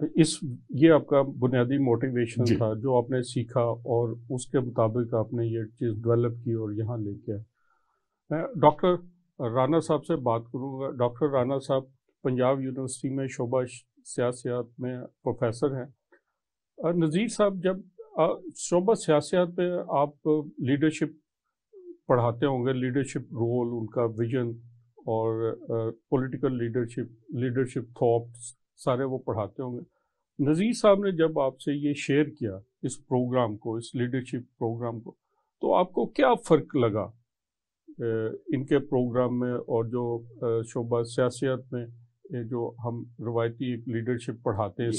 یہ آپ کا بنیادی موٹیویشن جی تھا جو آپ نے سیکھا اور اس کے مطابق آپ نے یہ چیز ڈیولپ کی اور یہاں لے کے آئے. میں ڈاکٹر رانا صاحب سے بات کروں گا. ڈاکٹر رانا صاحب پنجاب یونیورسٹی میں شعبہ سیاسیات میں پروفیسر ہیں. نذیر صاحب، جب شعبہ سیاسیات میں آپ لیڈرشپ پڑھاتے ہوں گے، لیڈرشپ رول، ان کا ویژن اور پولیٹیکل لیڈرشپ تھاٹس سارے وہ پڑھاتے ہوں گے. نذیر صاحب نے جب آپ سے یہ شیئر کیا اس پروگرام کو، اس لیڈرشپ پروگرام کو، تو آپ کو کیا فرق لگا ان کے پروگرام میں اور جو شعبہ سیاسیات میں جو ہم روایتی لیڈرشپ پڑھاتے ہیں؟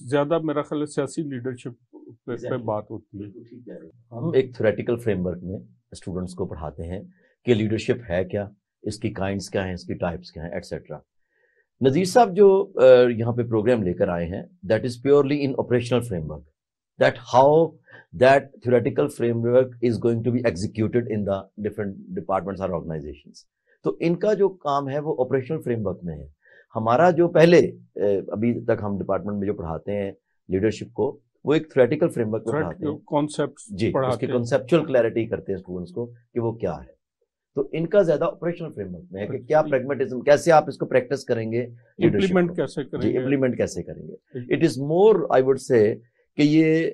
زیادہ میرا خیال ہے سیاسی لیڈرشپ پہ بات ہوتی ہے. ہم ایک تھیوریٹیکل فریم ورک میں اسٹوڈنٹس کو پڑھاتے ہیں کہ لیڈرشپ ہے کیا، اس کی کائنڈس کیا ہیں، اس کی ٹائپس کیا ہیں، ایٹسیٹرا. نذیر صاحب جو یہاں پہ پروگرام لے کر آئے ہیں، that is purely in operational frame work, that how that theoretical framework is going to be executed in the different departments or organizations. تو ان کا جو کام ہے وہ operational framework میں ہے. ہمارا جو پہلے ابھی تک ہم ڈپارٹمنٹ میں جو پڑھاتے ہیں لیڈرشپ کو، وہ ایک theoretical framework میں پڑھاتے ہیں، کانسیپٹ جی اس کی conceptual clarity کرتے ہیں اسٹوڈنٹس کو کہ وہ کیا ہے. تو ان کا زیادہ آپریشنل فریم ورک میں ہے کہ کیا پریگمیٹزم، کیسے آپ اس کو پریکٹس کریں گے، امپلیمنٹ کیسے کریں جی گے، امپلیمنٹ کیسے کریں گے. It is more I would say کہ یہ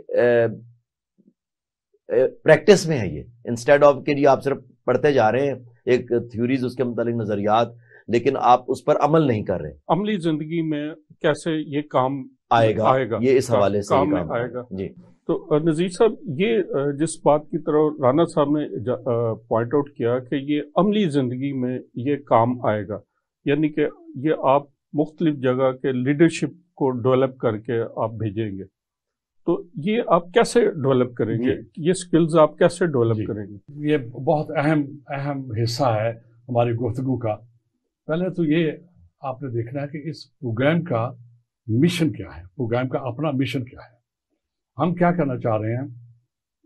پریکٹس میں ہے، یہ انسٹیڈ آف کہ آپ صرف پڑھتے جا رہے ہیں ایک تھیوریز، اس کے متعلق نظریات، لیکن آپ اس پر عمل نہیں کر رہے. عملی زندگی میں کیسے یہ کام آئے گا یہ اس حوالے سے کام میں آئے گا. جی تو نذیر صاحب، یہ جس بات کی طرح رانا صاحب نے پوائنٹ آؤٹ کیا کہ یہ عملی زندگی میں یہ کام آئے گا، یعنی کہ یہ آپ مختلف جگہ کے لیڈرشپ کو ڈیولپ کر کے آپ بھیجیں گے، تو یہ آپ کیسے ڈیولپ کریں گے؟ یہ سکلز آپ کیسے ڈیولپ کریں گے؟ یہ بہت اہم حصہ ہے ہماری گفتگو کا. پہلے تو یہ آپ نے دیکھنا ہے کہ اس پروگرام کا مشن کیا ہے، پروگرام کا اپنا مشن کیا ہے، ہم کیا کرنا چاہ رہے ہیں.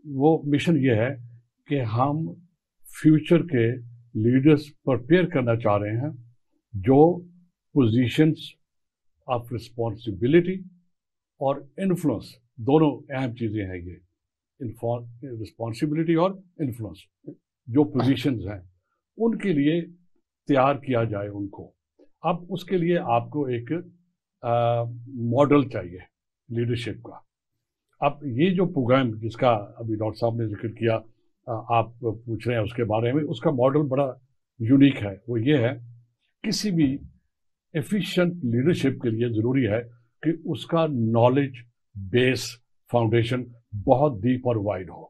وہ مشن یہ ہے کہ ہم فیوچر کے لیڈرز پرپیئر کرنا چاہ رہے ہیں جو پوزیشنز آف رسپانسبلٹی اور انفلوئنس، دونوں اہم چیزیں ہیں یہ، رسپانسبلٹی اور انفلوئنس، جو پوزیشنز ہیں ان کے لیے تیار کیا جائے ان کو. اب اس کے لیے آپ کو ایک ماڈل چاہیے لیڈرشپ کا. اب یہ جو پروگرام جس کا ابھی ڈاکٹر صاحب نے ذکر کیا، آپ پوچھ رہے ہیں اس کے بارے میں، اس کا ماڈل بڑا یونیک ہے. وہ یہ ہے کسی بھی ایفیشینٹ لیڈرشپ کے لیے ضروری ہے کہ اس کا نالج بیس فاؤنڈیشن بہت ڈیپ اور وائڈ ہو.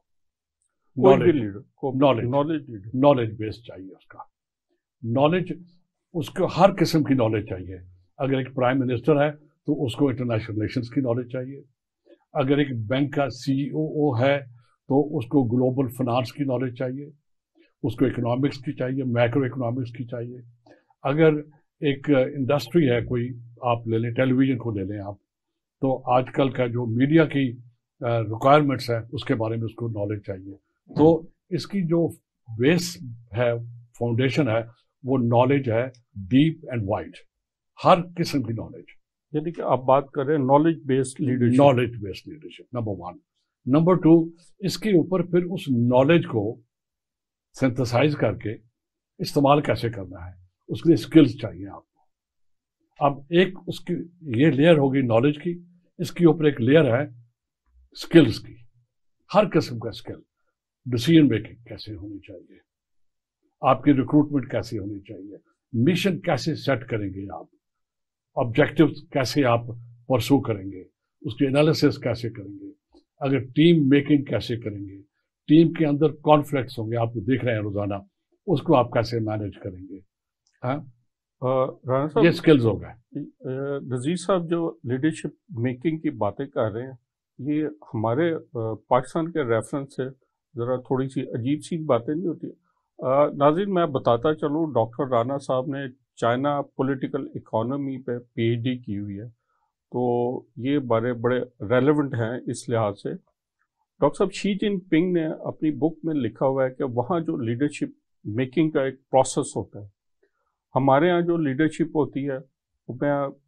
نالج بیس چاہیے اس کا. نالج اس کو ہر قسم کی نالج چاہیے. اگر ایک پرائم منسٹر ہے تو اس کو انٹرنیشنل ریلیشنز کی نالج چاہیے. اگر ایک بینک کا CEO ہے تو اس کو گلوبل فنانس کی نالج چاہیے، اس کو اکنامکس کی چاہیے، میکرو اکنامکس کی چاہیے. اگر ایک انڈسٹری ہے کوئی، آپ لے لیں ٹیلی ویژن کو لے لیں آپ، تو آج کل کا جو میڈیا کی ریکوائرمنٹس ہے اس کے بارے میں اس کو نالج چاہیے. تو اس کی جو بیس ہے، فاؤنڈیشن ہے، وہ نالج ہے ڈیپ اینڈ وائڈ، ہر قسم کی نالج. یعنی کہ آپ بات کر رہے ہیں knowledge based leadership. Knowledge based leadership number 1. Number 2، اس کے اوپر پھر اس نالج کو سنتھسائز کر کے استعمال کیسے کرنا ہے، اس کے لیے اسکلز چاہیے آپ کو. اب ایک اس کی یہ لیئر ہوگی نالج کی، اس کے اوپر ایک لیئر ہے اسکلز کی. ہر قسم کا اسکل، ڈیسیژن میکنگ کیسے ہونی چاہیے، آپ کی ریکروٹمنٹ کیسے ہونی چاہیے، مشن کیسے سیٹ کریں گے آپ، آبجیکٹیوز کیسے آپ پرسو کریں گے، اس کی انالیسس کیسے کریں گے، اگر ٹیم میکنگ کیسے کریں گے، ٹیم کے اندر کانفلکٹس ہوں گے، آپ کو دیکھ رہے ہیں روزانہ، اس کو آپ کیسے مینیج کریں گے. رانا صاحب، یہ اسکلز ہو گئے. نذیر صاحب جو لیڈرشپ میکنگ کی باتیں کر رہے ہیں، یہ ہمارے پاکستان کے ریفرنس سے ذرا تھوڑی سی عجیب سی باتیں نہیں ہوتی. ناظرین، میں بتاتا چلوں، ڈاکٹر رانا صاحب نے چائنا پولیٹیکل اکانومی پہ PhD کی ہوئی ہے، تو یہ بڑے ریلیونٹ ہیں اس لحاظ سے. ڈاکٹر صاحب، شی جن پنگ نے اپنی بک میں لکھا ہوا ہے کہ وہاں جو لیڈرشپ میکنگ کا ایک پروسیس ہوتا ہے، ہمارے ہاں جو لیڈرشپ ہوتی ہے، میں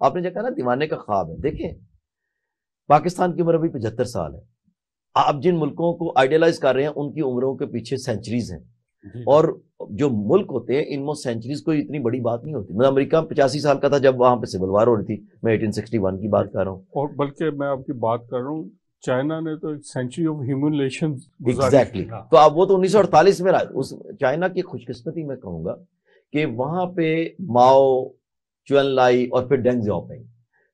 آپ نے جو کہا نا دیوانے کا خواب ہے، دیکھیں پاکستان کی عمر ابھی 75 سال ہے. آپ جن ملکوں کو آئیڈیلائز کر رہے ہیں ان کی عمروں کے پیچھے سینچریز ہیں، اور جو ملک ہوتے ہیں ان میں سینچریز کوئی اتنی بڑی بات نہیں ہوتی. مطلب امریکہ 85 سال کا تھا جب وہاں پہ سول وار ہو رہی تھی، میں 1861 کی بات کر رہا ہوں. اور بلکہ میں آپ کی بات کر رہا ہوں، چائنا نے تو ایک سینچری آف ہیومن ایگزیکٹلی. تو اب وہ تو 1948 میں اس چائنا کی خوش قسمتی میں کہوں گا کہ وہاں پہ ماؤ، چون لائی اور پھر ڈینگ زیاؤپنگ،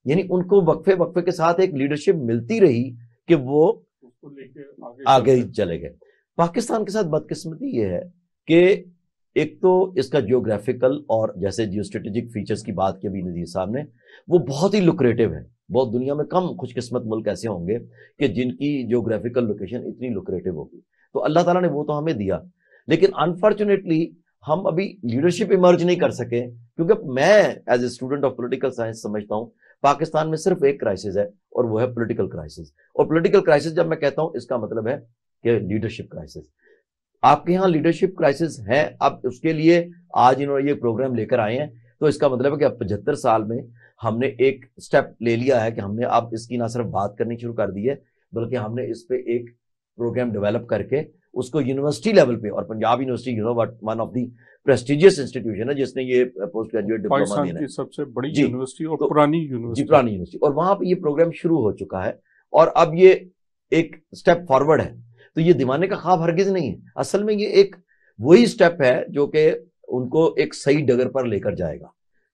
یعنی ان کو وقفے کے ساتھ ایک لیڈرشپ ملتی رہی کہ وہ لے کے آگے چلے گئے. پاکستان کے ساتھ بدقسمتی یہ ہے کہ ایک تو اس کا جیوگرافیکل اور جیسے جیو اسٹریٹجک فیچرز کی بات کی ابھی نذیر صاحب نے، وہ بہت ہی لوکریٹو ہے. بہت دنیا میں کم خوش قسمت ملک ایسے ہوں گے کہ جن کی جیوگرافیکل لوکیشن اتنی لوکریٹو ہوگی. تو اللہ تعالیٰ نے وہ تو ہمیں دیا، لیکن انفارچونیٹلی ہم ابھی لیڈرشپ ایمرج نہیں کر سکے، کیونکہ میں as a student of political science سمجھتا ہوں پاکستان میں صرف ایک کرائسس ہے اور وہ ہے پولیٹیکل کرائسس. اور پولیٹیکل کرائسس جب میں کہتا ہوں اس کا مطلب ہے کہ لیڈرشپ کرائسس. آپ کے یہاں لیڈرشپ کرائسس ہے، اب اس کے لیے آج انہوں نے یہ پروگرام لے کر آئے ہیں، تو اس کا مطلب ہے کہ اب 75 سال میں ہم نے ایک سٹیپ لے لیا ہے کہ ہم نے اب اس کی نہ صرف بات کرنی شروع کر دی ہے، بلکہ ہم نے اس پہ ایک پروگرام ڈیولپ کر کے اس کو یونیورسٹی لیول پہ، اور Punjab university one of the prestigious institution ہے جس نے یہ پوسٹ گریجویٹ ڈپلوما پاکستان دینا کی ہے، سب سے بڑی جی، یونیورسٹی اور تو پرانی جی یونیورسٹی. پرانی یونیورسٹی، اور وہاں پہ یہ پروگرام شروع ہو چکا ہے اور اب یہ ایک سٹیپ فارورڈ ہے. تو یہ دیوانے کا خواب ہرگز نہیں ہے، اصل میں یہ ایک وہی سٹیپ ہے جو کہ ان کو ایک صحیح ڈگر پر لے کر جائے گا.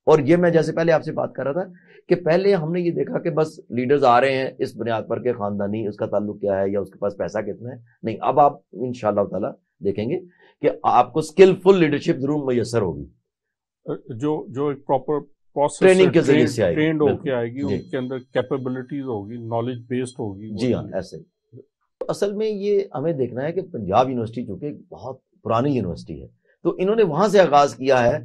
اور یہ میں جیسے پہلے آپ سے بات کر رہا تھا کہ پہلے ہم نے یہ دیکھا کہ بس لیڈرز آ رہے ہیں اس بنیاد پر کہ خاندانی اس کا تعلق کیا ہے یا اس کے پاس پیسہ کتنا ہے. نہیں، اب آپ انشاءاللہ تعالی دیکھیں گے کہ آپ کو اسکلفل لیڈرشپ ضرور میسر ہوگی، جو ایک پراپر پروسیس ٹریننگ کے ذریعے سے آئے گی. ٹرینڈ ہو بالکل کے آئے گی، جی ان کے اندر کیپیبلٹیز ہوگی، نالج بیسڈ ہوگی. جی ہاں ایسے. اصل میں یہ ہمیں دیکھنا ہے کہ پنجاب یونیورسٹی چونکہ ایک بہت پرانی یونیورسٹی ہے، تو انہوں نے وہاں سے آغاز کیا ہے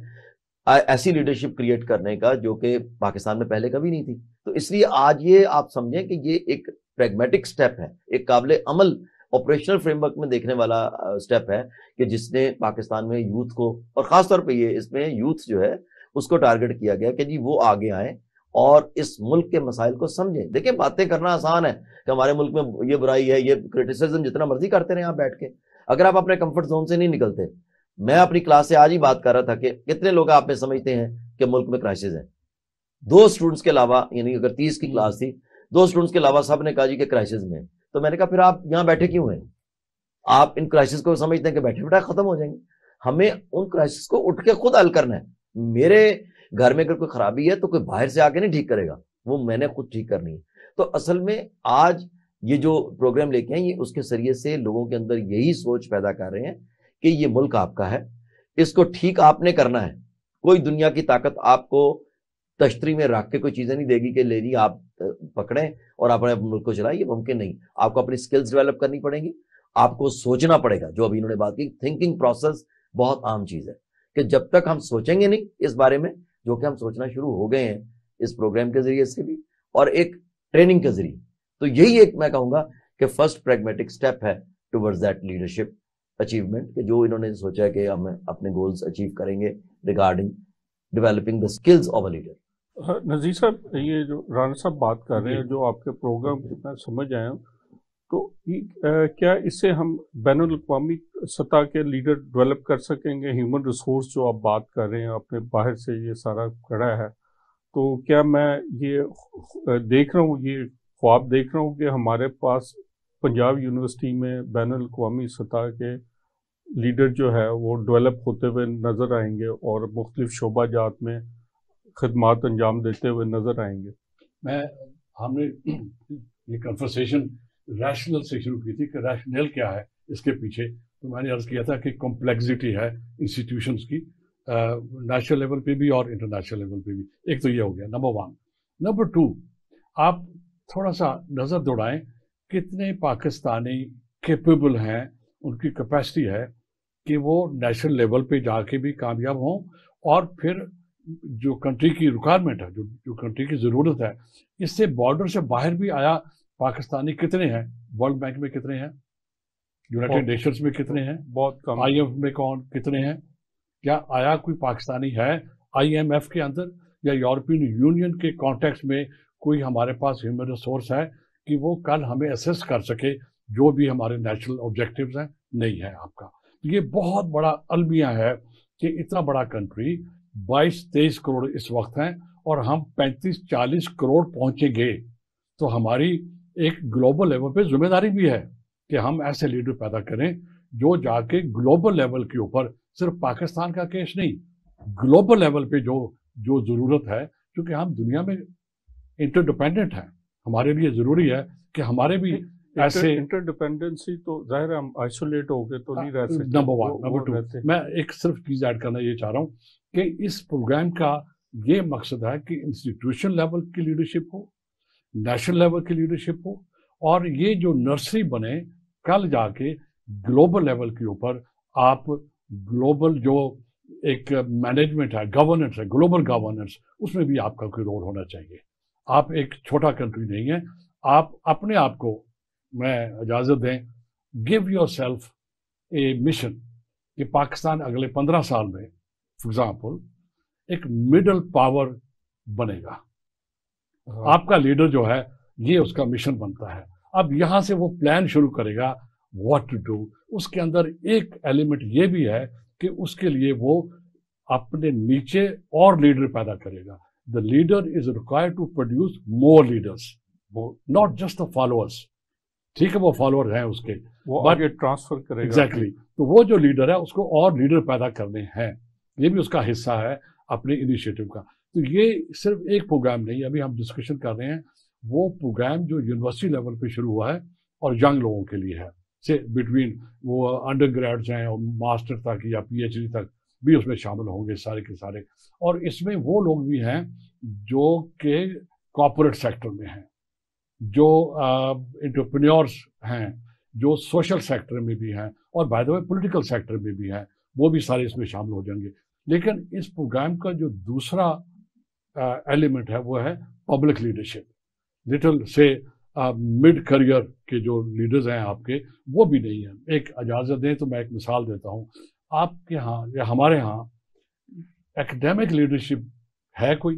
ایسی لیڈرشپ کریٹ کرنے کا جو کہ پاکستان میں پہلے کبھی نہیں تھی. تو اس لیے آج یہ آپ سمجھیں کہ یہ ایک پریگمیٹک سٹیپ ہے، ایک قابل عمل آپریشنل فریم ورک میں دیکھنے والا سٹیپ ہے کہ جس نے پاکستان میں یوتھ کو، اور خاص طور پہ یہ اس میں یوتھ جو ہے اس کو ٹارگٹ کیا گیا کہ جی وہ آگے آئیں اور اس ملک کے مسائل کو سمجھیں. دیکھیں باتیں کرنا آسان ہے کہ ہمارے ملک میں یہ برائی ہے، یہ کرٹیسزم جتنا مرضی کرتے رہیں آپ بیٹھ کے، اگر آپ اپنے کمفرٹ زون سے نہیں نکلتے. میں اپنی کلاس سے آج ہی بات کر رہا تھا کہ کتنے لوگ آپ میں سمجھتے ہیں کہ ملک میں کرائسس ہے. 2 اسٹوڈنٹس کے علاوہ، یعنی اگر 30 کی کلاس تھی، 2 اسٹوڈنٹس کے علاوہ سب نے کہا جی کہ کرائسس میں. تو میں نے کہا پھر آپ یہاں بیٹھے کیوں ہیں؟ آپ ان کرائسس کو سمجھتے ہیں کہ بیٹھے بیٹھے ختم ہو جائیں گے. ہمیں ان کرائسس کو اٹھ کے خود حل کرنا ہے. میرے گھر میں اگر کوئی خرابی ہے تو کوئی باہر سے آ کے نہیں ٹھیک کرے گا، وہ میں نے خود ٹھیک کرنی ہے. تو اصل میں آج یہ جو پروگرام لے کے ہیں یہ اس کے ذریعے سے لوگوں کے اندر یہی سوچ پیدا کر رہے ہیں کہ یہ ملک آپ کا ہے، اس کو ٹھیک آپ نے کرنا ہے. کوئی دنیا کی طاقت آپ کو تشتری میں رکھ کے کوئی چیزیں نہیں دے گی کہ لے جی آپ پکڑیں اور اپنے ملک کو چلائیں. یہ ممکن نہیں. آپ کو اپنی سکلز ڈیولپ کرنی پڑیں گی، آپ کو سوچنا پڑے گا. جو ابھی انہوں نے بات کی تھنکنگ پروسیس بہت عام چیز ہے کہ جب تک ہم سوچیں گے نہیں اس بارے میں، جو کہ ہم سوچنا شروع ہو گئے ہیں اس پروگرام کے ذریعے سے بھی اور ایک ٹریننگ کے ذریعے. تو یہی ایک میں کہوں گا کہ فرسٹ پریگمیٹک سٹیپ ہے ٹوورڈز دیٹ لیڈرشپ اچیومنٹ، کہ جو انہوں نے سوچا ہے کہ ہم اپنے گولز اچیو کریں گے regarding developing the skills of a leader. Nazir صاحب، یہ جو رانا صاحب بات کر رہے ہیں، جو آپ کے پروگرام کتنا سمجھ آئے ہیں، تو کیا اس سے ہم بین الاقوامی سطح کے لیڈر ڈیولپ کر سکیں گے؟ ہیومن ریسورس جو آپ بات کر رہے ہیں، اپنے باہر سے یہ سارا کھڑا ہے، تو کیا میں یہ دیکھ رہا ہوں، یہ خواب دیکھ رہا ہوں کہ ہمارے پاس پنجاب یونیورسٹی میں بین الاقوامی سطح کے لیڈر جو ہے وہ ڈیولپ ہوتے ہوئے نظر آئیں گے اور مختلف شعبہ جات میں خدمات انجام دیتے ہوئے نظر آئیں گے؟ ہم نے یہ کنورسیشن ریشنل سے شروع کی تھی کہ ریشنل کیا ہے اس کے پیچھے. تو میں نے عرض کیا تھا کہ کمپلیکسٹی ہے انسٹیٹیوشنس کی نیشنل لیول پہ بھی اور انٹرنیشنل لیول پہ بھی. ایک تو یہ ہو گیا نمبر 1. نمبر 2، آپ تھوڑا سا نظر دوڑائیں کتنے پاکستانی کیپیبل ہیں، ان کی کیپیسٹی ہے کہ وہ نیشنل لیول پہ جا کے بھی کامیاب ہوں، اور پھر جو کنٹری کی ریکوائرمنٹ ہے، جو کنٹری کی ضرورت ہے، اس سے بارڈر سے باہر بھی آیا پاکستانی کتنے ہیں؟ ورلڈ بینک میں کتنے ہیں؟ یونائٹڈ نیشنز میں کتنے ہیں؟ بہت کم. IMF میں کتنے ہیں؟ کیا آیا کوئی پاکستانی ہے IMF کے اندر یا یورپین یونین کے کانٹیکس میں کوئی ہمارے پاس ہیومن ریسورس ہے کہ وہ کل ہمیں اسسٹ کر سکے جو بھی ہمارے نیشنل آبجیکٹیوز ہیں؟ نہیں ہے آپ کا. یہ بہت بڑا المیہ ہے کہ اتنا بڑا کنٹری 22-23 کروڑ اس وقت ہیں اور ہم 35-40 کروڑ پہنچیں گے. تو ہماری ایک گلوبل لیول پہ ذمہ داری بھی ہے کہ ہم ایسے لیڈر پیدا کریں جو جا کے گلوبل لیول کے اوپر صرف پاکستان کا کیس نہیں، گلوبل لیول پہ جو ضرورت ہے، کیونکہ ہم دنیا میں انٹر ڈپینڈنٹ ہیں. ہمارے لیے ضروری ہے کہ ہمارے بھی ایسے انٹر ڈپینڈنسی تو ظاہر ہے ہم آئسولیٹ ہو گئے تو نہیں رہ سکتے. نمبر 1. نمبر 2 میں ایک صرف چیز ایڈ کرنا یہ چاہ رہا ہوں کہ اس پروگرام کا یہ مقصد ہے کہ انسٹیٹیوشن لیول کی لیڈرشپ ہو، نیشنل لیول کی لیڈرشپ ہو، اور یہ جو نرسری بنے کل جا کے گلوبل لیول کے اوپر آپ گلوبل جو ایک مینجمنٹ ہے، گورننس ہے، گلوبل گورننس، اس میں بھی آپ کا کوئی رول ہونا چاہیے. آپ ایک چھوٹا کنٹری نہیں ہیں. آپ اپنے آپ کو، میں اجازت دیں، give your self a mission کہ پاکستان اگلے 15 سال میں فار ایگزامپل ایک مڈل پاور بنے گا. آپ کا لیڈر جو ہے یہ اس کا مشن بنتا ہے. اب یہاں سے وہ پلان شروع کرے گا واٹ ٹو ڈو. اس کے اندر ایک ایلیمنٹ یہ بھی ہے کہ اس کے لیے وہ اپنے نیچے اور لیڈر پیدا کرے گا. The leader is required to produce more leaders, not just the followers. ٹھیک ہے وہ فالوور ہیں اس کے، وہ آگے ٹرانسفر کرے گا. ایگزیکٹلی. تو وہ جو لیڈر ہے اس کو اور لیڈر پیدا کرنے ہیں. یہ بھی اس کا حصہ ہے اپنے انیشیٹو کا. تو یہ صرف ایک پروگرام نہیں، ابھی ہم ڈسکشن کر رہے ہیں وہ پروگرام جو یونیورسٹی لیول پہ شروع ہوا ہے اور ینگ لوگوں کے لیے ہے، سے بٹوین وہ انڈر گریڈس ہیں اور ماسٹر تک یا پی ایچ ڈی تک بھی اس میں شامل ہوں گے سارے کے سارے. اور اس میں وہ لوگ بھی ہیں جو کہ کارپوریٹ سیکٹر میں ہیں، جو انٹرپرینیورس ہیں، جو سوشل سیکٹر میں بھی ہیں، اور by the way political sector میں بھی ہیں، وہ بھی سارے اس میں شامل ہو جائیں گے. لیکن اس پروگرام کا جو دوسرا ایلیمنٹ ہے وہ ہے پبلک لیڈرشپ. لٹل سے مڈ کریئر کے جو لیڈرز ہیں آپ کے وہ بھی نہیں ہیں. ایک اجازت دیں تو میں ایک مثال دیتا ہوں. آپ کے ہاں یا ہمارے ہاں ایکڈیمک لیڈرشپ ہے کوئی؟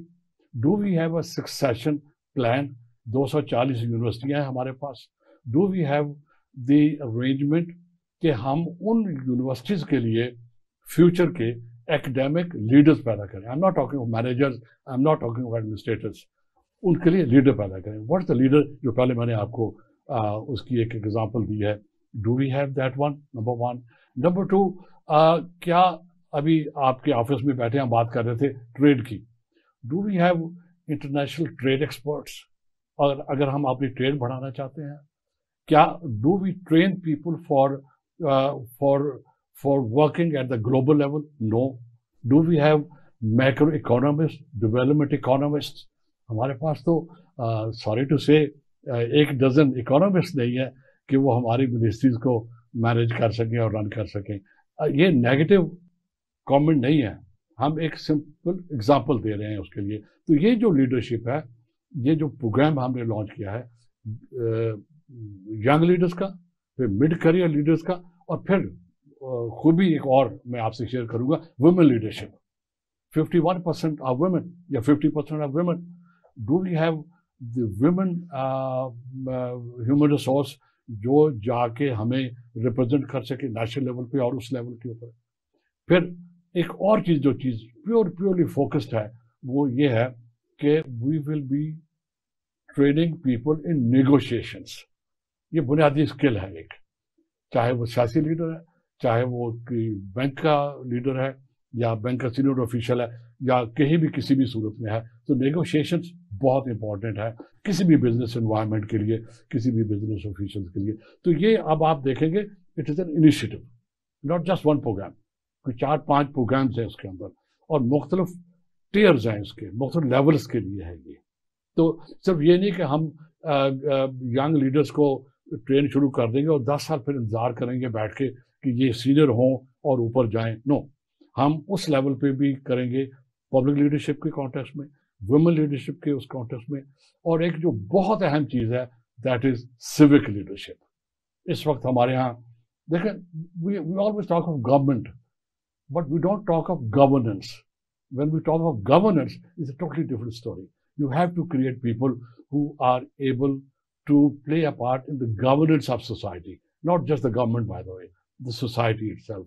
Do we have a succession plan? 240 یونیورسٹیاں ہیں ہمارے پاس. Do we have the arrangement کہ ہم ان یونیورسٹیز کے لیے فیوچر کے ایکڈیمک لیڈرز پیدا کریں؟ I am not talking of managers, I am not talking of administrators. ان کے لیے لیڈر پیدا کریں. What is the leader? جو پہلے میں نے آپ کو اس کی ایک ایگزامپل دی ہے. Do we have that one? Number 1. Number 2، کیا ابھی آپ کے آفس میں بیٹھے ہم بات کر رہے تھے ٹریڈ کی. Do we have international trade experts? اور اگر ہم اپنی ٹریڈ بڑھانا چاہتے ہیں، کیا do we train people for working at the global level? No. Do we have macro economist, development economist? ہمارے پاس تو سوری ٹو سے 1 ڈزن اکانومسٹ نہیں ہے کہ وہ ہماری منسٹریز کو مینیج کر سکیں اور رن کر سکیں. یہ نیگیٹو کامنٹ نہیں ہے، ہم ایک سمپل اگزامپل دے رہے ہیں اس کے لیے. تو یہ جو لیڈرشپ ہے، یہ جو پروگرام ہم نے لانچ کیا ہے ینگ لیڈرز کا، پھر مڈ کریئر لیڈرز کا، اور پھر خوبی ایک اور میں آپ سے شیئر کروں گا، ویمن لیڈرشپ. 51% آف ویمن یا 50% of women. Do we have the women human resource جو جا کے ہمیں ریپرزینٹ کر سکے نیشنل لیول پہ اور اس لیول کے اوپر؟ پھر ایک اور چیز جو چیز پیورلی فوکسڈ ہے وہ یہ ہے کہ we will be training people in negotiations. یہ بنیادی اسکل ہے ایک، چاہے وہ سیاسی لیڈر ہے، چاہے وہ بینک کا لیڈر ہے یا بینک کا سینئر آفیشل ہے یا کہیں بھی کسی بھی صورت میں ہے. تو نیگوشیشنس بہت امپورٹنٹ ہے کسی بھی بزنس انوائرمنٹ کے لیے، کسی بھی بزنس آفیشل کے لیے. تو یہ اب آپ دیکھیں گے it is an initiative, not just one program. کوئی 4-5 پروگرامز ہیں اس کے اندر اور مختلف ٹیئرز ہیں اس کے، مختلف لیولز کے لیے ہے یہ. تو صرف یہ نہیں کہ ہم ینگ لیڈرز کو ٹرین شروع کر دیں گے اور 10 سال پھر انتظار کریں گے بیٹھ کے کہ یہ سینئر ہوں اور اوپر جائیں. نو، ہم اس لیول پہ بھی کریں گے پبلک لیڈرشپ کے کانٹیکسٹ میں، ویمن لیڈرشپ کے اس کانٹیکسٹ میں. اور ایک جو بہت اہم چیز ہے دیٹ از سیوک لیڈرشپ. اس وقت ہمارے ہاں دیکھیں، we always talk of government but we don't talk of governance. when we talk of governance, it's a totally different story. You have to create people who are able to play a part in the governance of society, not just the government, by the way, the society itself.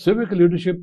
civic leadership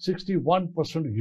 61%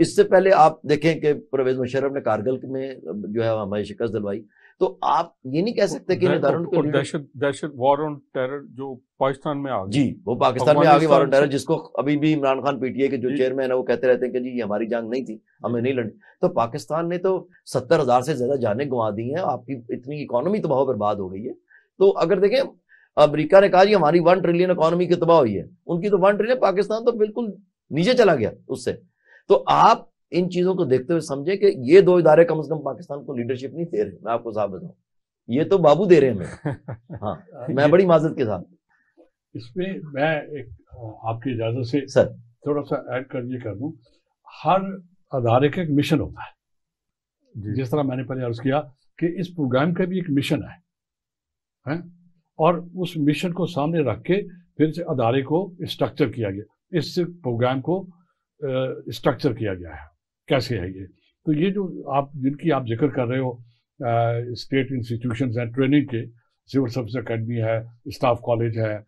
اس سے پہلے آپ دیکھیں کہ پرویز مشرف نے کارگل میں جو ہے ہماری شکست دلوائی، تو آپ یہ نہیں کہہ سکتے کہ اداروں کو دہشت وار آن ٹیرر جو پاکستان میں آ گئی، جی وہ پاکستان میں آگے وار آن ٹیرر، جس کو ابھی بھی Imran Khan P T I کے جو چیئرمین ہے وہ کہتے رہتے ہیں کہ جی یہ ہماری جنگ نہیں تھی، ہمیں نہیں لڑنی. تو پاکستان نے تو 70,000 سے زیادہ جانیں گنوا دی ہیں، آپ کی اتنی اکانومی تباہ و برباد ہو گئی ہے. تو اگر دیکھیں امریکہ نے کہا جی ہماری 1 ٹریلین اکانومی کی تباہ ہوئی ہے، ان کی تو 1 ٹریلین، پاکستان تو بالکل نیچے چلا گیا اس سے. تو آپ ان چیزوں کو دیکھتے ہوئے سمجھیں کہ یہ 2 ادارے کم از کم پاکستان کو لیڈرشپ نہیں دے رہے. میں آپ کو صاحب بتاؤں یہ تو بابو دے رہے ہیں ہمیں. ہاں میں بڑی معذرت کے ساتھ اس میں میں ایک آپ کی اجازت سے سر تھوڑا سا ایڈ کر دوں. ہر ادارے کا ایک مشن ہوتا ہے، جس طرح میں نے پہلے عرض کیا کہ اس پروگرام کا بھی ایک مشن ہے، اور اس مشن کو سامنے رکھ کے پھر سے ادارے کو اسٹرکچر کیا گیا، اس پروگرام کو اسٹرکچر کیا گیا ہے. کیسے ہے یہ؟ تو یہ جو جن کی آپ ذکر کر رہے ہو اسٹیٹ انسٹیٹیوشنز ہیں ٹریننگ کے، سول سروس اکیڈمی ہے، اسٹاف کالج ہے،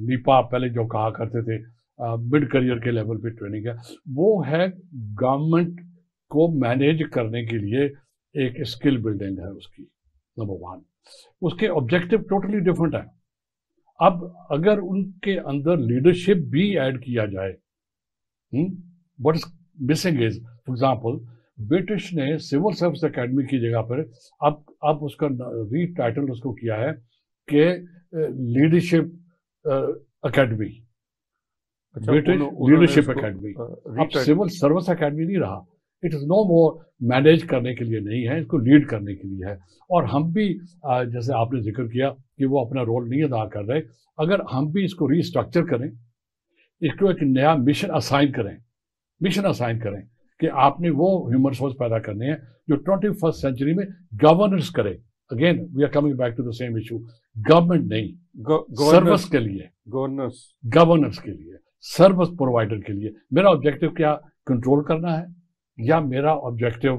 نیپا پہلے جو کہا کرتے تھے مڈ کریئر کے لیول پہ ٹریننگ ہے، وہ ہے گورنمنٹ کو مینیج کرنے کے لیے ایک اسکل بلڈنگ ہے اس کی. نمبر 1 اس کے آبجیکٹو ٹوٹلی ڈفرنٹ ہے. اب اگر ان کے اندر لیڈرشپ بھی ایڈ کیا جائے، what is missing is, for example, British نے سول سروس اکیڈمی کی جگہ پر اب اس کا ری ٹائٹل اس کو کیا ہے کہ leadership academy, British leadership academy. اب سول سروس اکیڈمی نہیں رہا. It is know more manage کرنے کے لیے نہیں ہے، اس کو لیڈ کرنے کے لیے ہے. اور ہم بھی جیسے آپ نے ذکر کیا کہ وہ اپنا رول نہیں ادا کر رہے، اگر ہم بھی اس کو ری اسٹرکچر کریں، اس کو ایک نیا مشن اسائن کریں کہ آپ نے وہ ہیومن ریسورس پیدا کرنے ہیں جو 21st سینچری میں گورننس کرے. Again we are coming back to the same issue, government نہیں، سروس کے لیے، گورننس کے لیے، سروس پرووائڈر کے لیے. میرا آبجیکٹو کیا کنٹرول کرنا ہے یا میرا آبجیکٹو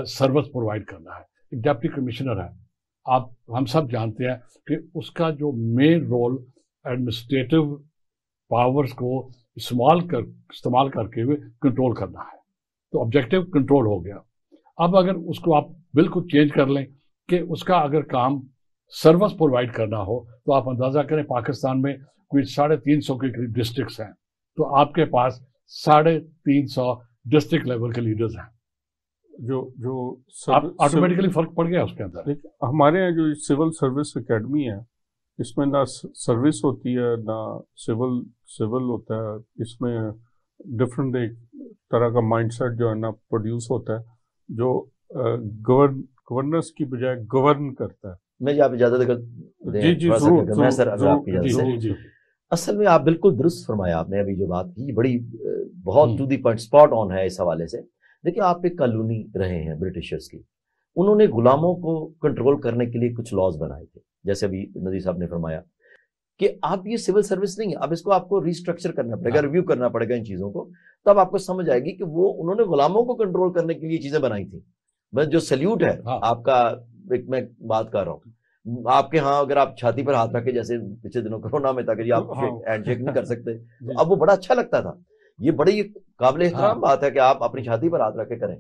سروس پرووائڈ کرنا ہے؟ ایک ڈپٹی کمشنر ہے، ہم سب جانتے ہیں کہ اس کا جو مین رول ایڈمنسٹریٹو پاورز کو استعمال کر کے کنٹرول کرنا ہے. تو آبجیکٹو کنٹرول ہو گیا. اب اگر اس کو آپ بالکل چینج کر لیں کہ اس کا اگر کام سروس پرووائڈ کرنا ہو، تو آپ اندازہ کریں پاکستان میں کوئی 350 کے قریب ڈسٹرکٹس ہیں، تو آپ کے پاس 350 ڈسٹرکٹ لیول کے لیڈرز ہیں، جو آٹومیٹکلی فرق پڑ گیا اس کے اندر. ہمارے یہاں جو سول سروس اکیڈمی ہے، اس میں نہ سروس ہوتی ہے نہ سول ہوتا ہے. اس میں ڈفرینٹ ایک طرح کا مائنڈ سیٹ جو ہے نا پروڈیوس ہوتا ہے، جو گورننس کی بجائے گورن کرتا ہے. میں آپ اجازت جی میں سر اگر آپ کی اجازت سے، اصل میں آپ بالکل درست فرمایا آپ نے ابھی جو بات کی، بڑی بہت to the point spot on ہے اس حوالے سے. دیکھیں آپ ایک کالونی رہے ہیں برٹشرز کی، انہوں نے غلاموں کو کنٹرول کرنے کے لیے کچھ لاز بنائے تھے، جیسے ابھی نذیر صاحب نے فرمایا کہ آپ یہ سول سروس نہیں ہے، اب اس کو آپ کو ریسٹرکچر کرنا پڑے گا، ریویو کرنا پڑے گا ان چیزوں کو. تب آپ کو سمجھ آئے گی کہ وہ انہوں نے غلاموں کو کنٹرول کرنے کے لیے چیزیں بنائی تھیں. بس جو سلیوٹ ہے آپ کا، ایک میں بات کر رہا ہوں، آپ کے ہاں اگر آپ چھاتی پر ہاتھ رکھے، جیسے پچھلے دنوں کورونا میں تھا کہ آپ ہینڈ شیک نہیں کر سکتے، تو اب وہ بڑا اچھا لگتا تھا. یہ بڑی قابل احترام بات ہے کہ آپ اپنی چھاتی پر ہاتھ رکھ کے کریں.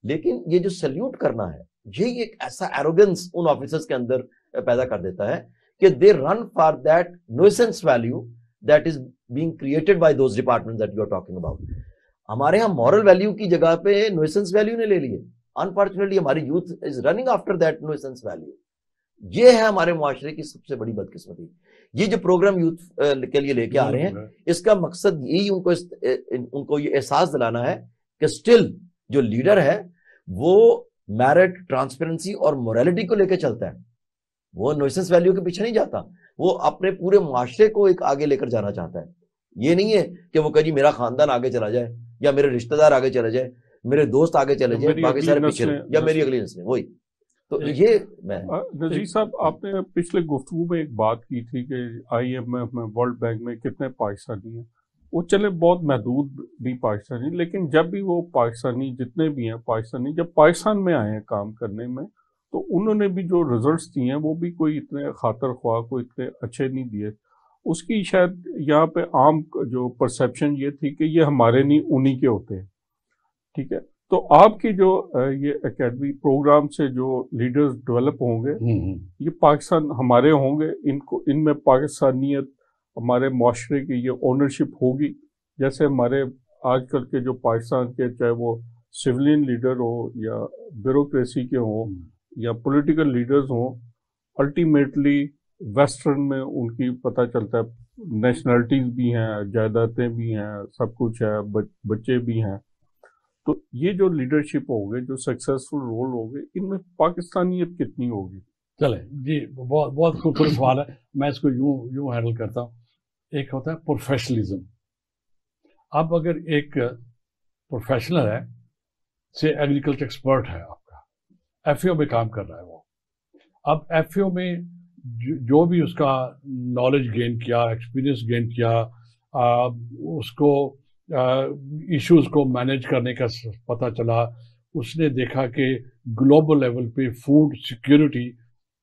لیکن یہ جو سلیوٹ کرنا ہے، یہی ایک ایسا ایروگنس ان آفیسرز کے اندر پیدا کر دیتا ہے کہ they run for that nuisance value that is being created by those departments that you are talking about. ہمارے ہاں moral value کی جگہ پہ nuisance value نے لے لیے. Unfortunately ہماری youth is running after that nuisance value. یہ ہے ہمارے معاشرے کی سب سے بڑی بدقسمتی. یہ جو پروگرام یوتھ کے لیے لے کے آ رہے ہیں، اس کا مقصد یہی ان کو یہ احساس دلانا ہے کہ اسٹل جو لیڈر ہے وہ میرٹ، ٹرانسپیرنسی اور موریلٹی کو لے کے چلتا ہے. وہ نوئسنس ویلیو کے پیچھے نہیں جاتا، وہ اپنے پورے معاشرے کو ایک آگے لے کر جانا چاہتا ہے. یہ نہیں ہے کہ وہ کہے جی میرا خاندان آگے چلا جائے، یا میرے رشتہ دار آگے چلے جائے، میرے دوست آگے چلے جائیں، باقی سارے پیچھے، یا میری اگلی نسلیں. وہی تو یہ میں نذیر صاحب، آپ نے پچھلے گفتگو میں ایک بات کی تھی کہ IMF میں، ورلڈ بینک میں کتنے پاکستانی ہیں. وہ چلے بہت محدود بھی پاکستانی، لیکن جب بھی وہ پاکستانی جتنے بھی ہیں پاکستانی جب پاکستان میں آئے ہیں کام کرنے میں، تو انہوں نے بھی جو ریزلٹس دیے ہیں وہ بھی کوئی اتنے خاطر خواہ، کوئی اتنے اچھے نہیں دیے. اس کی شاید یہاں پہ عام جو پرسیپشن یہ تھی کہ یہ ہمارے نہیں انہی کے ہوتے ہیں، ٹھیک ہے. تو آپ کی جو یہ اکیڈمی پروگرام سے جو لیڈرز ڈیولپ ہوں گے یہ پاکستان ہمارے ہوں گے، ان میں پاکستانیت ہمارے معاشرے کی یہ اونرشپ ہوگی، جیسے ہمارے آج کل کے جو پاکستان کے چاہے وہ سویلین لیڈر ہو یا بیوروکریسی کے ہوں یا پولیٹیکل لیڈرز ہوں، الٹیمیٹلی ویسٹرن میں ان کی پتہ چلتا ہے نیشنلٹیز بھی ہیں، جائیدادیں بھی ہیں، سب کچھ ہے، بچے بھی ہیں. تو یہ جو لیڈرشپ ہوگی، جو سکسیسفل رول ہوگی، ان میں پاکستانیت کتنی ہوگی؟ چلیں جی، بہت خوبصورت سوال ہے. میں اس کو یوں ہینڈل کرتا ہوں. ایک ہوتا ہے پروفیشنلزم. اب اگر ایک پروفیشنل ہے، سے ایگریکلچر ایکسپرٹ ہے، آپ کا ایف اے او میں کام کر رہا ہے، وہ اب ایف اے او میں جو بھی اس کا نالج گین کیا، ایکسپیرئنس گین کیا، اس کو ایشوز کو مینیج کرنے کا پتہ چلا، اس نے دیکھا کہ گلوبل لیول پہ فوڈ سیکیورٹی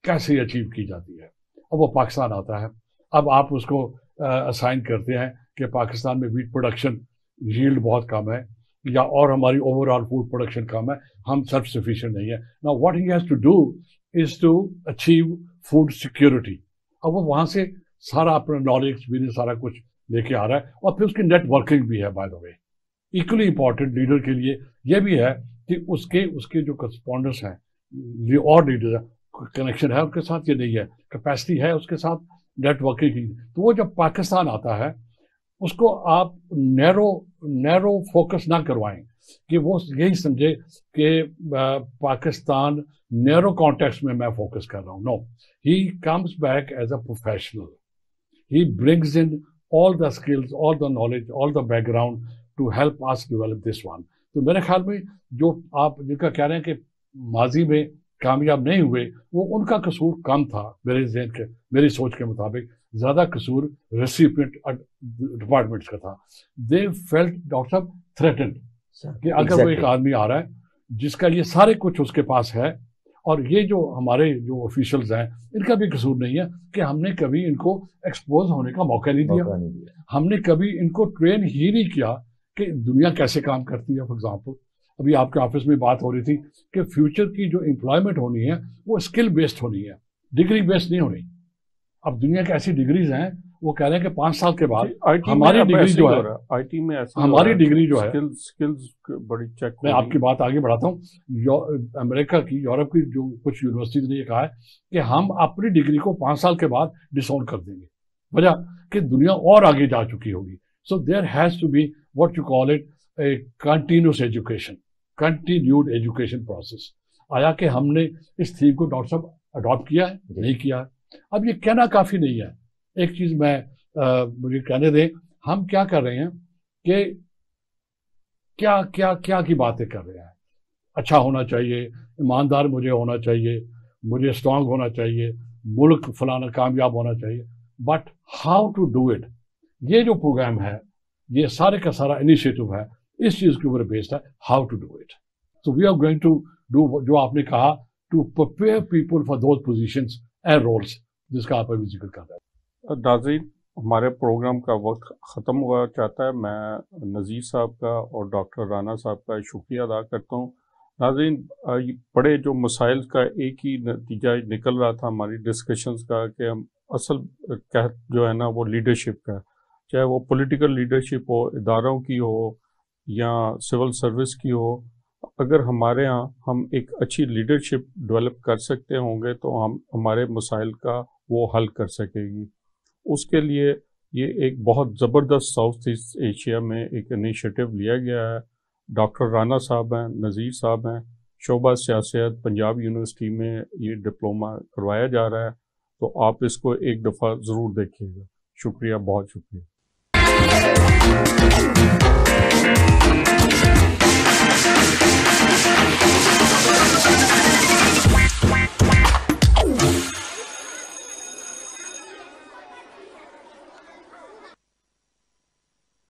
کیسے اچیو کی جاتی ہے. اب وہ پاکستان آتا ہے. اب آپ اس کو اسائن کرتے ہیں کہ پاکستان میں ویٹ پروڈکشن ییلڈ بہت کم ہے، یا اور ہماری اوور آل فوڈ پروڈکشن کم ہے، ہم سیلف سفیشینٹ نہیں ہے. نا what he has to do is to achieve food security. اب وہ وہاں سے سارا اپنا نالج ایکسپیرینس سارا کچھ لے کے آ رہا ہے، اور پھر اس کی نیٹ ورکنگ بھی ہے. By the way equally important leader کے لیے یہ بھی ہے کہ اس کے جو کرسپونڈنٹس ہیں اور لیڈر ہیں، کنیکشن ہے ان کے ساتھ یا نہیں ہے، کیپیسٹی ہے اس کے ساتھ نیٹ ورکنگ کی. تو وہ جب پاکستان آتا ہے اس کو آپ نیرو فوکس نہ کروائیں کہ وہ یہی سمجھے کہ پاکستان نیرو کانٹیکس میں فوکس کر رہا ہوں. No, he comes back as a professional. He brings in all the skills, all the knowledge, all the background to help us develop this one. تو میرے خیال میں جو آپ جن کا کہہ رہے ہیں کہ ماضی میں کامیاب نہیں ہوئے، وہ ان کا قصور کم تھا. میری سوچ کے مطابق زیادہ قصور ریسیپینٹ ڈپارٹمنٹس کا تھا. they felt ڈاکٹر صاحب threatened کہ اگر وہ ایک آدمی آ رہا ہے جس کا یہ سارے کچھ اس کے پاس ہے، اور یہ جو ہمارے جو آفیشلز ہیں ان کا بھی قصور نہیں ہے کہ ہم نے کبھی ان کو ایکسپوز ہونے کا موقع نہیں دیا، ہم نے کبھی ان کو ٹرین ہی نہیں کیا کہ دنیا کیسے کام کرتی ہے. فار ایگزامپل ابھی آپ کے آفس میں بات ہو رہی تھی کہ فیوچر کی جو امپلائمنٹ ہونی ہے وہ اسکل بیسڈ ہونی ہے، ڈگری بیسڈ نہیں ہونی. اب دنیا کی ایسی ڈگریز ہیں وہ کہہ رہے ہیں کہ 5 سال کے بعد ہماری ڈگری جو ہے، آئی ٹی میں ہماری ڈگری جو ہے، بڑی چیک. میں آپ کی بات آگے بڑھاتا ہوں. امریکہ کی، یورپ کی جو کچھ یونیورسٹیز نے یہ کہا ہے کہ ہم اپنی ڈگری کو 5 سال کے بعد ڈساؤن کر دیں گے، وجہ کہ دنیا اور آگے جا چکی ہوگی. So there has to be what you call it a continuous education, continued education process. آیا کہ ہم نے اس تھیم کو ڈاکٹر صاحب اڈاپٹ کیا ہے؟ نہیں کیا ہے. اب یہ کہنا کافی نہیں ہے. ایک چیز میں مجھے کہنے دیں، ہم کیا کر رہے ہیں کہ کیا کی باتیں کر رہے ہیں. اچھا ہونا چاہیے، ایماندار مجھے ہونا چاہیے، مجھے اسٹرانگ ہونا چاہیے، ملک فلانا کامیاب ہونا چاہیے. But how to do it, یہ جو پروگرام ہے، یہ سارے کا سارا انیشیٹو ہے اس چیز کے اوپر بیسڈ ہے، how to do it. So we are going to do جو آپ نے کہا، to prepare people for those positions and roles, جس کا آپ ابھی ذکر کر رہے ہیں. ناظرین، ہمارے پروگرام کا وقت ختم ہوا چاہتا ہے. میں نذیر صاحب کا اور ڈاکٹر رانا صاحب کا شکریہ ادا کرتا ہوں. ناظرین، بڑے جو مسائل کا ایک ہی نتیجہ نکل رہا تھا ہماری ڈسکشنز کا کہ ہم اصل جو ہے نا وہ لیڈرشپ کا، چاہے وہ پولیٹیکل لیڈرشپ ہو، اداروں کی ہو یا سول سروس کی ہو، اگر ہمارے ہاں ہم ایک اچھی لیڈرشپ ڈیولپ کر سکتے ہوں گے تو ہم ہمارے مسائل کا وہ حل کر سکے گی. اس کے لیے یہ ایک بہت زبردست ساؤتھ ایسٹ ایشیا میں ایک انیشیٹو لیا گیا ہے. ڈاکٹر رانا صاحب ہیں، نذیر صاحب ہیں، شعبہ سیاست پنجاب یونیورسٹی میں یہ ڈپلومہ کروایا جا رہا ہے. تو آپ اس کو ایک دفعہ ضرور دیکھیے گا. شکریہ، بہت شکریہ.